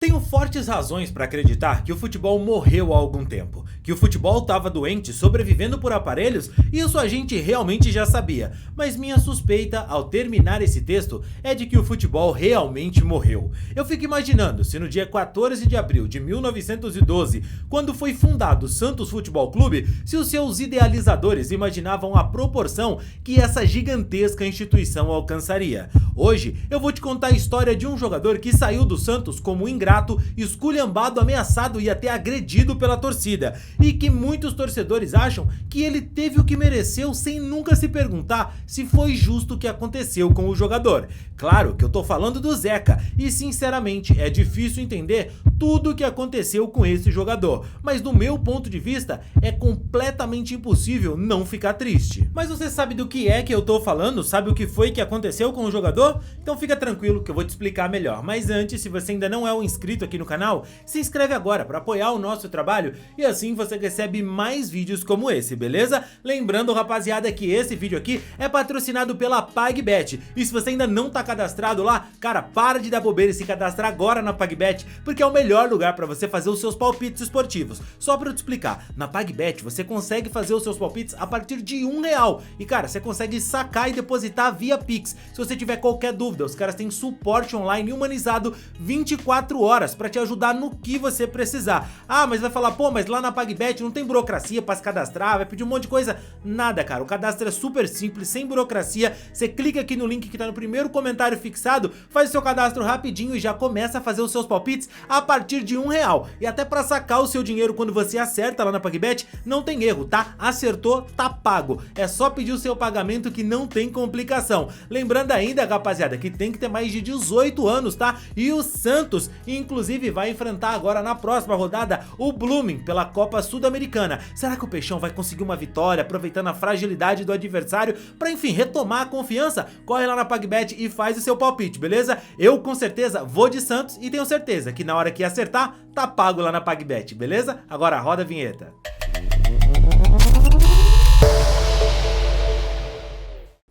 Tenho fortes razões para acreditar que o futebol morreu há algum tempo, que o futebol estava doente, sobrevivendo por aparelhos, e isso a gente realmente já sabia, mas minha suspeita ao terminar esse texto é de que o futebol realmente morreu. Eu fico imaginando se no dia 14 de abril de 1912, quando foi fundado o Santos Futebol Clube, se os seus idealizadores imaginavam a proporção que essa gigantesca instituição alcançaria. Hoje eu vou te contar a história de um jogador que saiu do Santos como ingrato, esculhambado, ameaçado e até agredido pela torcida, e que muitos torcedores acham que ele teve o que mereceu sem nunca se perguntar se foi justo o que aconteceu com o jogador. Claro que eu tô falando do Zeca, e sinceramente é difícil entender tudo o que aconteceu com esse jogador, mas do meu ponto de vista é completamente impossível não ficar triste. Mas você sabe do que é que eu tô falando? Sabe o que foi que aconteceu com o jogador? Então fica tranquilo que eu vou te explicar melhor, mas antes, se você ainda não é um inscrito aqui no canal, se inscreve agora para apoiar o nosso trabalho e assim você recebe mais vídeos como esse, beleza? Lembrando, rapaziada, que esse vídeo aqui é patrocinado pela PagBet, e se você ainda não tá cadastrado lá, cara, para de dar bobeira e se cadastrar agora na PagBet, porque é o melhor lugar para você fazer os seus palpites esportivos. Só para eu te explicar, na PagBet você consegue fazer os seus palpites a partir de R$1, e cara, você consegue sacar e depositar via Pix. Se você tiver qualquer dúvida, os caras têm suporte online humanizado 24 horas para te ajudar no que você precisar. Ah, mas vai falar, pô, mas lá na PagBet não tem burocracia para se cadastrar, vai pedir um monte de coisa. Nada, cara, o cadastro é super simples, sem burocracia. Você clica aqui no link que tá no primeiro comentário fixado, faz o seu cadastro rapidinho e já começa a fazer os seus palpites a partir de R$1. E até para sacar o seu dinheiro quando você acerta lá na PagBet, não tem erro, tá? Acertou, tá pago. É só pedir o seu pagamento que não tem complicação. Lembrando ainda, rapaziada, que tem que ter mais de 18 anos, tá? E o Santos, inclusive, vai enfrentar agora na próxima rodada o Blooming pela Copa Sul-Americana. Será que o Peixão vai conseguir uma vitória, aproveitando a fragilidade do adversário para, enfim, retomar a confiança? Corre lá na PagBet e faz o seu palpite, beleza? Eu, com certeza, vou de Santos e tenho certeza que na hora que acertar, tá pago lá na PagBet, beleza? Agora roda a vinheta.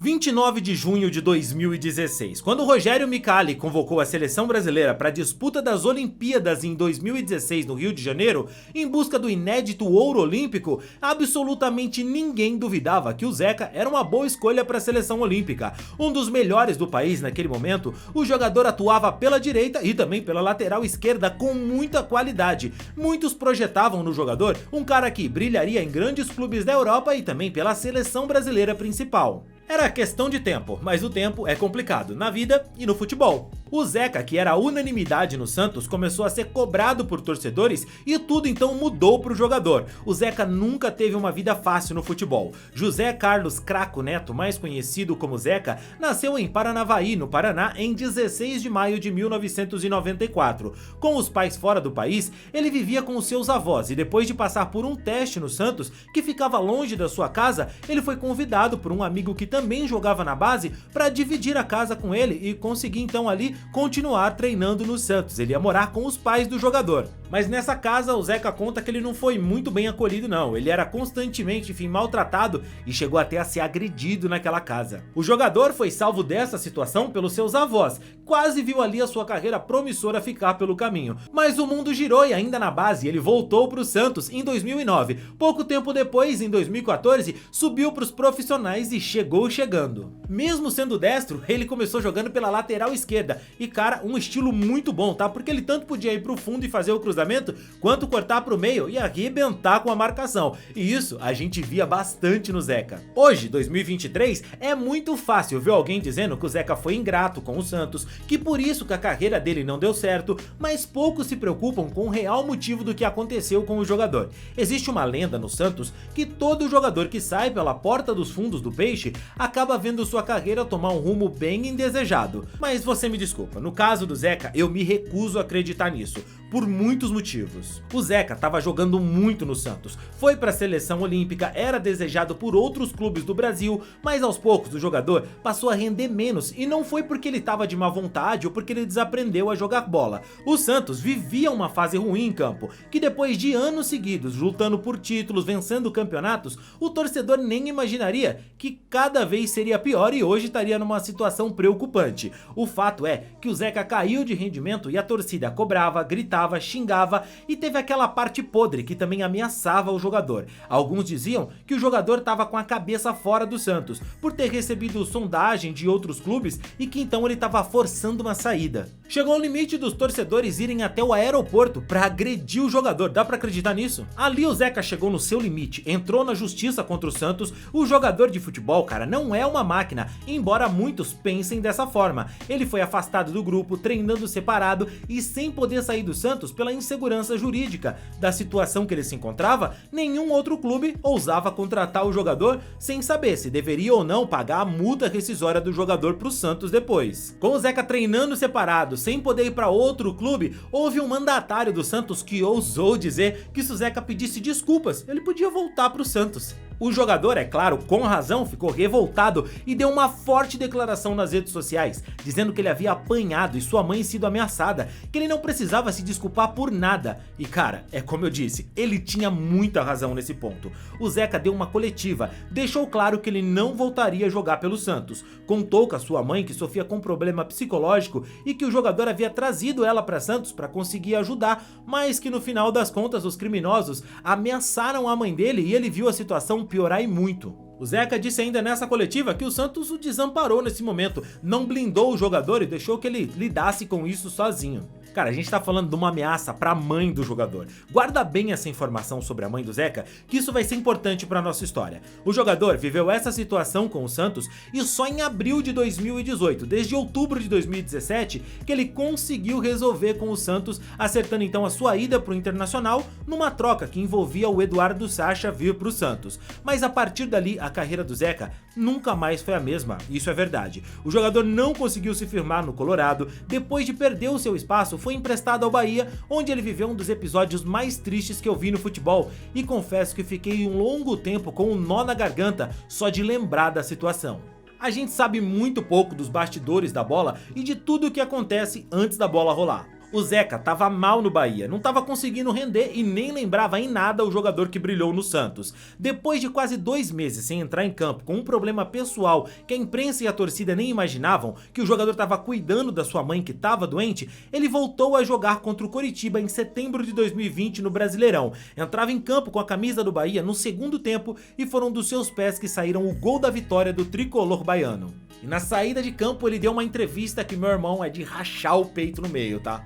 29 de junho de 2016, quando Rogério Micali convocou a seleção brasileira para a disputa das Olimpíadas em 2016 no Rio de Janeiro, em busca do inédito ouro olímpico, absolutamente ninguém duvidava que o Zeca era uma boa escolha para a seleção olímpica. Um dos melhores do país naquele momento, o jogador atuava pela direita e também pela lateral esquerda com muita qualidade. Muitos projetavam no jogador um cara que brilharia em grandes clubes da Europa e também pela seleção brasileira principal. Era questão de tempo, mas o tempo é complicado na vida e no futebol. O Zeca, que era a unanimidade no Santos, começou a ser cobrado por torcedores e tudo então mudou para o jogador. O Zeca nunca teve uma vida fácil no futebol. José Carlos Craco Neto, mais conhecido como Zeca, nasceu em Paranavaí, no Paraná, em 16 de maio de 1994. Com os pais fora do país, ele vivia com os seus avós e depois de passar por um teste no Santos, que ficava longe da sua casa, ele foi convidado por um amigo que também jogava na base para dividir a casa com ele e conseguir então ali continuar treinando no Santos. Ele ia morar com os pais do jogador. Mas nessa casa o Zeca conta que ele não foi muito bem acolhido não, ele era constantemente, enfim, maltratado e chegou até a ser agredido naquela casa. O jogador foi salvo dessa situação pelos seus avós, quase viu ali a sua carreira promissora ficar pelo caminho. Mas o mundo girou e ainda na base ele voltou para o Santos em 2009. Pouco tempo depois, em 2014, subiu para os profissionais e chegou chegando. Mesmo sendo destro, ele começou jogando pela lateral esquerda e, cara, um estilo muito bom, tá? Porque ele tanto podia ir pro fundo e fazer o cruzamento, quanto cortar pro meio e arrebentar com a marcação. E isso a gente via bastante no Zeca. Hoje, 2023, é muito fácil ver alguém dizendo que o Zeca foi ingrato com o Santos, que por isso que a carreira dele não deu certo, mas poucos se preocupam com o real motivo do que aconteceu com o jogador. Existe uma lenda no Santos que todo jogador que sai pela porta dos fundos do Peixe acaba vendo sua carreira tomar um rumo bem indesejado. Mas você me desculpa, no caso do Zeca, eu me recuso a acreditar nisso, por muitos motivos. O Zeca estava jogando muito no Santos, foi para a seleção olímpica, era desejado por outros clubes do Brasil, mas aos poucos o jogador passou a render menos e não foi porque ele estava de má vontade ou porque ele desaprendeu a jogar bola. O Santos vivia uma fase ruim em campo, que depois de anos seguidos lutando por títulos, vencendo campeonatos, o torcedor nem imaginaria que cada vez seria pior e hoje estaria numa situação preocupante. O fato é que o Zeca caiu de rendimento e a torcida cobrava, gritava, xingava e teve aquela parte podre que também ameaçava o jogador. Alguns diziam que o jogador estava com a cabeça fora do Santos, por ter recebido sondagem de outros clubes e que então ele estava forçando uma saída. Chegou ao limite dos torcedores irem até o aeroporto para agredir o jogador, dá pra acreditar nisso? Ali o Zeca chegou no seu limite, entrou na justiça contra o Santos. O jogador de futebol, cara, não é uma máquina, embora muitos pensem dessa forma. Ele foi afastado do grupo, treinando separado e sem poder sair do Santos pela insegurança jurídica da situação que ele se encontrava. Nenhum outro clube ousava contratar o jogador sem saber se deveria ou não pagar a multa rescisória do jogador pro Santos depois. Com o Zeca treinando separado, sem poder ir para outro clube, houve um mandatário do Santos que ousou dizer que se o Zeca pedisse desculpas, ele podia voltar pro Santos. O jogador, é claro, com razão, ficou revoltado e deu uma forte declaração nas redes sociais, dizendo que ele havia apanhado e sua mãe sido ameaçada, que ele não precisava se desculpar por nada. E cara, é como eu disse, ele tinha muita razão nesse ponto. O Zeca deu uma coletiva, deixou claro que ele não voltaria a jogar pelo Santos, contou com a sua mãe que sofria com problema psicológico e que o jogador havia trazido ela para Santos para conseguir ajudar, mas que no final das contas os criminosos ameaçaram a mãe dele e ele viu a situação piorar e muito. O Zeca disse ainda nessa coletiva que o Santos o desamparou nesse momento, não blindou o jogador e deixou que ele lidasse com isso sozinho. Cara, a gente tá falando de uma ameaça pra mãe do jogador. Guarda bem essa informação sobre a mãe do Zeca, que isso vai ser importante pra nossa história. O jogador viveu essa situação com o Santos e só em abril de 2018, desde outubro de 2017, que ele conseguiu resolver com o Santos, acertando então a sua ida pro Internacional numa troca que envolvia o Eduardo Sacha vir pro Santos. Mas a partir dali, a carreira do Zeca nunca mais foi a mesma, isso é verdade. O jogador não conseguiu se firmar no Colorado, depois de perder o seu espaço, foi emprestado ao Bahia, onde ele viveu um dos episódios mais tristes que eu vi no futebol, e confesso que fiquei um longo tempo com um nó na garganta só de lembrar da situação. A gente sabe muito pouco dos bastidores da bola e de tudo o que acontece antes da bola rolar. O Zeca tava mal no Bahia, não tava conseguindo render e nem lembrava em nada o jogador que brilhou no Santos. Depois de quase 2 meses sem entrar em campo com um problema pessoal que a imprensa e a torcida nem imaginavam, que o jogador tava cuidando da sua mãe que tava doente, ele voltou a jogar contra o Coritiba em setembro de 2020 no Brasileirão. Entrava em campo com a camisa do Bahia no segundo tempo e foram dos seus pés que saíram o gol da vitória do tricolor baiano. E na saída de campo ele deu uma entrevista que, meu irmão, é de rachar o peito no meio, tá?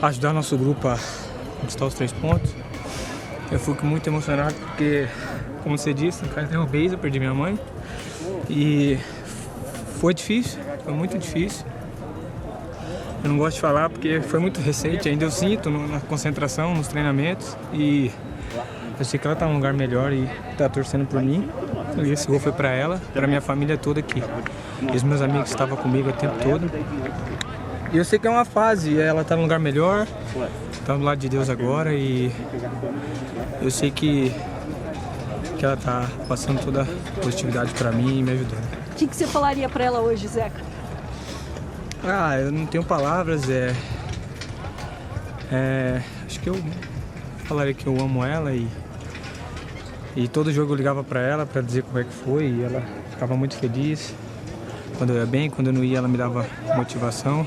Ajudar nosso grupo a conquistar os 3 pontos. Eu fico muito emocionado porque, como você disse, no caso de eu perdi minha mãe. E foi difícil, foi muito difícil. Eu não gosto de falar porque foi muito recente, ainda eu sinto na concentração, nos treinamentos. E eu sei que ela tá num lugar melhor e tá torcendo por mim. E esse gol foi pra ela, pra minha família toda aqui. E os meus amigos estavam comigo o tempo todo. E eu sei que é uma fase, ela tá num lugar melhor, tá do lado de Deus agora e eu sei que ela tá passando toda a positividade pra mim e me ajudando. O que você falaria pra ela hoje, Zeca? Eu não tenho palavras, acho que eu falaria que eu amo ela e todo jogo eu ligava pra ela pra dizer como é que foi e ela ficava muito feliz. Quando eu ia bem, quando eu não ia, ela me dava motivação.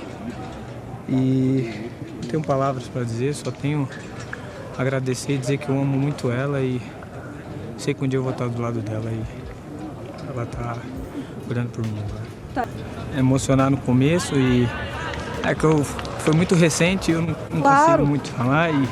E não tenho palavras para dizer, só tenho a agradecer e dizer que eu amo muito ela e sei que um dia eu vou estar do lado dela e ela tá olhando por mim agora. Tá. Emocionar no começo e foi muito recente, eu não consigo muito falar e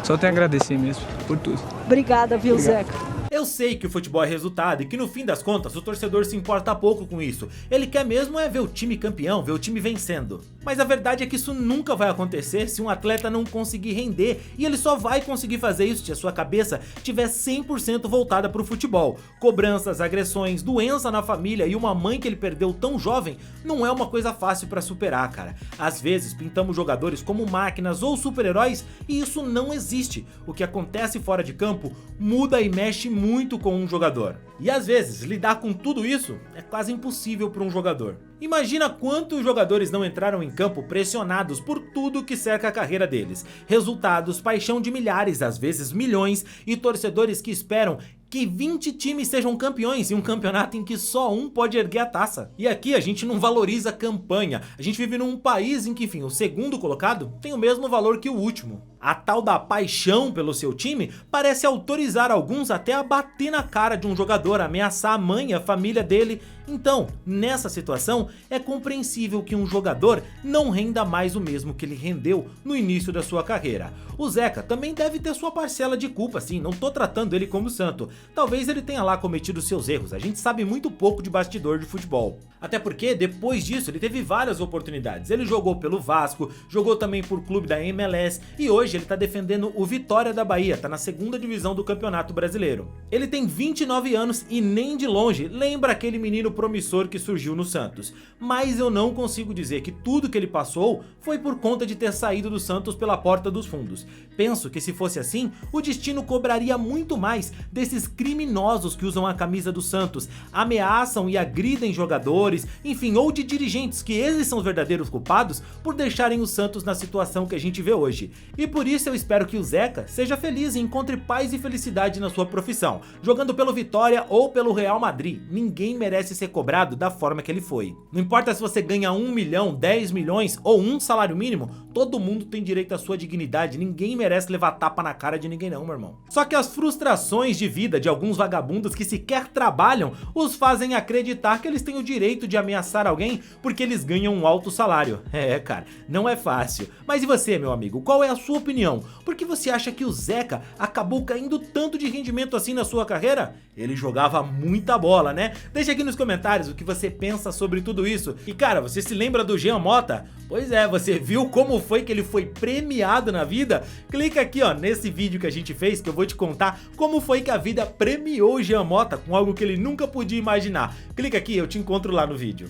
só tenho a agradecer mesmo por tudo. Obrigada, viu, Zeca? Eu sei que o futebol é resultado e que no fim das contas o torcedor se importa pouco com isso. Ele quer mesmo ver o time campeão, ver o time vencendo. Mas a verdade é que isso nunca vai acontecer se um atleta não conseguir render, e ele só vai conseguir fazer isso se a sua cabeça estiver 100% voltada para o futebol. Cobranças, agressões, doença na família e uma mãe que ele perdeu tão jovem não é uma coisa fácil para superar, cara. Às vezes pintamos jogadores como máquinas ou super-heróis e isso não existe. O que acontece fora de campo muda e mexe muito com um jogador. E às vezes, lidar com tudo isso é quase impossível para um jogador. Imagina quantos jogadores não entraram em campo pressionados por tudo que cerca a carreira deles. Resultados, paixão de milhares, às vezes milhões, e torcedores que esperam que 20 times sejam campeões em um campeonato em que só um pode erguer a taça. E aqui a gente não valoriza a campanha, a gente vive num país em que, enfim, o segundo colocado tem o mesmo valor que o último. A tal da paixão pelo seu time parece autorizar alguns até a bater na cara de um jogador, ameaçar a mãe e a família dele. Então, nessa situação, é compreensível que um jogador não renda mais o mesmo que ele rendeu no início da sua carreira. O Zeca também deve ter sua parcela de culpa, sim, não tô tratando ele como santo. Talvez ele tenha lá cometido seus erros, a gente sabe muito pouco de bastidor de futebol. Até porque, depois disso, ele teve várias oportunidades. Ele jogou pelo Vasco, jogou também por clube da MLS e hoje ele tá defendendo o Vitória da Bahia, tá na segunda divisão do Campeonato Brasileiro. Ele tem 29 anos e nem de longe lembra aquele menino promissor que surgiu no Santos. Mas eu não consigo dizer que tudo que ele passou foi por conta de ter saído do Santos pela porta dos fundos. Penso que se fosse assim, o destino cobraria muito mais desses criminosos que usam a camisa do Santos, ameaçam e agridem jogadores, enfim, ou de dirigentes, que eles são os verdadeiros culpados por deixarem o Santos na situação que a gente vê hoje. E por isso eu espero que o Zeca seja feliz e encontre paz e felicidade na sua profissão, jogando pelo Vitória ou pelo Real Madrid. Ninguém merece ser cobrado da forma que ele foi. Não importa se você ganha 1 milhão, 10 milhões ou um salário mínimo, todo mundo tem direito à sua dignidade, ninguém merece levar tapa na cara de ninguém não, meu irmão. Só que as frustrações de vida de alguns vagabundos que sequer trabalham os fazem acreditar que eles têm o direito de ameaçar alguém porque eles ganham um alto salário. É, cara, não é fácil. Mas e você, meu amigo, qual é a sua opinião? Por que você acha que o Zeca acabou caindo tanto de rendimento assim na sua carreira? Ele jogava muita bola, né? Deixa aqui nos comentários o que você pensa sobre tudo isso. E cara, você se lembra do Jean Mota? Pois é, você viu como foi que ele foi premiado na vida? Clica aqui, ó, nesse vídeo que a gente fez que eu vou te contar como foi que a vida premiou o Jean Mota com algo que ele nunca podia imaginar. Clica aqui, eu te encontro lá no vídeo.